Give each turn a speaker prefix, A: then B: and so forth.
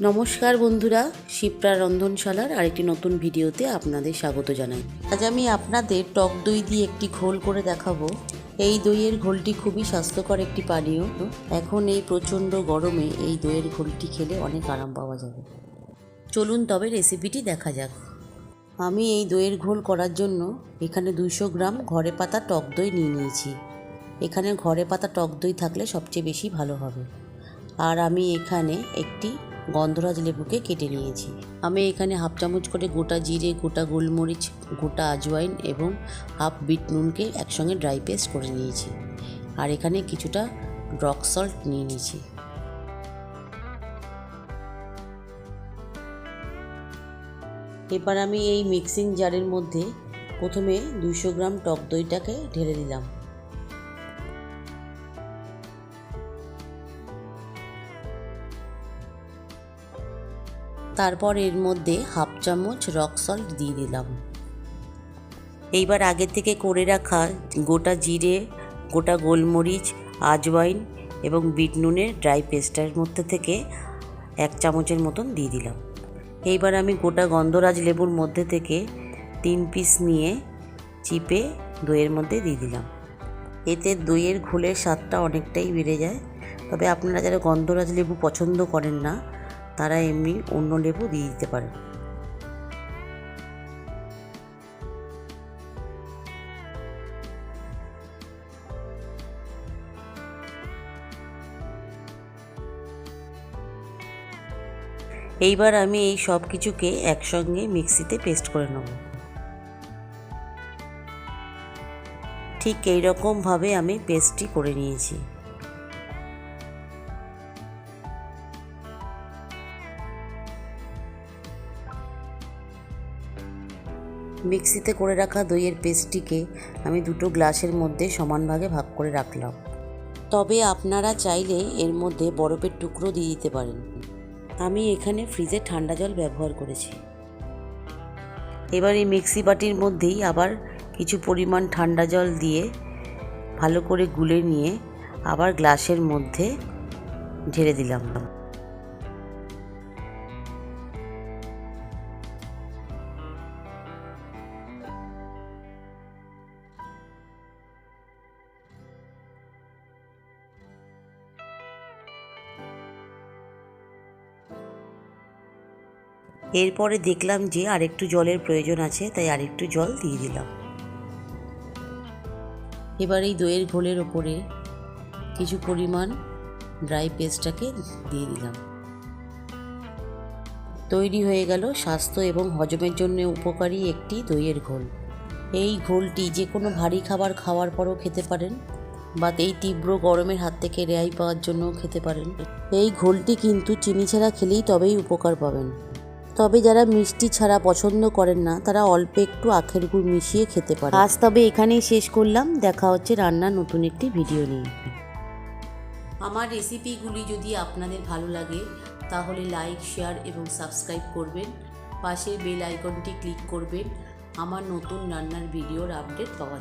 A: নমস্কার বন্ধুরা, শিপ্রা রন্ধনশালার আরেকটি নতুন ভিডিওতে আপনাদের স্বাগত জানাই। আজ আমি আপনাদের টক দই দিয়ে একটি ঘোল করে দেখাবো। এই দইয়ের ঘোলটি খুবই স্বাস্থ্যকর একটি পানীয়। এখন এই প্রচণ্ড গরমে এই দইয়ের ঘোলটি খেলে অনেক আরাম পাওয়া যাবে। চলুন তবে রেসিপিটি দেখা যাক। আমি এই দইয়ের ঘোল করার জন্য এখানে 200 গ্রাম ঘরে পাতা টক দই নিয়ে নিয়েছি। এখানে ঘরে পাতা টক দই থাকলে সবচেয়ে বেশি ভালো হবে। আর আমি এখানে একটি গন্ধরাজ লেবুকে কেটে নিয়েছি। আমি এখানে হাফ চামচ করে গোটা জিরে, গোটা গোলমরিচ, গোটা আজওয়াইন এবং হাফ বিট নুনকে একসঙ্গে ড্রাই পেস্ট করে নিয়েছি। আর এখানে কিছুটা রক সল্ট নিয়ে নিয়েছি। এবার আমি এই মিক্সিং জারের মধ্যে প্রথমে 200 গ্রাম টক দইটাকে ঢেলে দিলাম। তারপর এর মধ্যে হাফ চামচ রক সল্ট দিয়ে দিলাম। এইবার আগে থেকে করে রাখা গোটা জিরে, গোটা গোলমরিচ, আজওয়াইন এবং বিট নুনের ড্রাই পেস্টের মধ্যে থেকে 1 চামচের মতন দিয়ে দিলাম। এইবার আমি গোটা গন্ধরাজ লেবুর মধ্যে থেকে 3 পিস নিয়ে চিপে দইয়ের মধ্যে দিয়ে দিলাম। এতে দইয়ের ঘোলের স্বাদটা অনেকটাই বেড়ে যায়। তবে আপনারা যারা গন্ধরাজ লেবু পছন্দ করেন না তারা এমনি অন্য লেবু দিয়ে দিতে পারেন। এইবার আমি এই সব কিছুকে একসঙ্গে মিক্সিতে পেস্ট করে নেব। ঠিক এই রকমভাবে আমি পেস্টটি করে নিয়েছি। মিক্সিতে করে রাখা দইয়ের পেস্টটিকে আমি 2 গ্লাসের মধ্যে সমান ভাগে ভাগ করে রাখলাম। তবে আপনারা চাইলে এর মধ্যে বরফের টুকরো দিয়ে দিতে পারেন। আমি এখানে ফ্রিজে ঠান্ডা জল ব্যবহার করেছি। এবার এই মিক্সি বাটির মধ্যেই আবার কিছু পরিমাণ ঠান্ডা জল দিয়ে ভালো করে গুলে নিয়ে আবার গ্লাসের মধ্যে ঢেলে দিলাম। এরপরে দেখলাম যে আরেকটু জলের প্রয়োজন আছে, তাই আরেকটু জল দিয়ে দিলাম। এবার এই দইয়ের ঘোলের ওপরে কিছু পরিমাণ ড্রাই পেস্টটাকে দিয়ে দিলাম। তৈরি হয়ে গেল স্বাস্থ্য এবং হজমের জন্য উপকারী একটি দইয়ের ঘোল। এই ঘোলটি যে কোনো ভারী খাবার খাওয়ার পরও খেতে পারেন বা এই তীব্র গরমের হাত থেকে রেহাই পাওয়ার জন্যও খেতে পারেন। এই ঘোলটি কিন্তু চিনি ছাড়া খেলেই তবেই উপকার পাবেন। তবে যারা মিষ্টি ছাড়া পছন্দ করেন না তারা অল্প একটু আখের গুড় মিশিয়ে খেতে পারেন। আজ তবে এখানেই শেষ করলাম। দেখা হচ্ছে রান্নার নতুন একটি ভিডিও নিয়ে। আমার রেসিপিগুলি যদি আপনাদের ভালো লাগে তাহলে লাইক, শেয়ার এবং সাবস্ক্রাইব করবেন। পাশের বেল আইকনটি ক্লিক করবেন আমার নতুন রান্নার ভিডিওর আপডেট পাওয়ার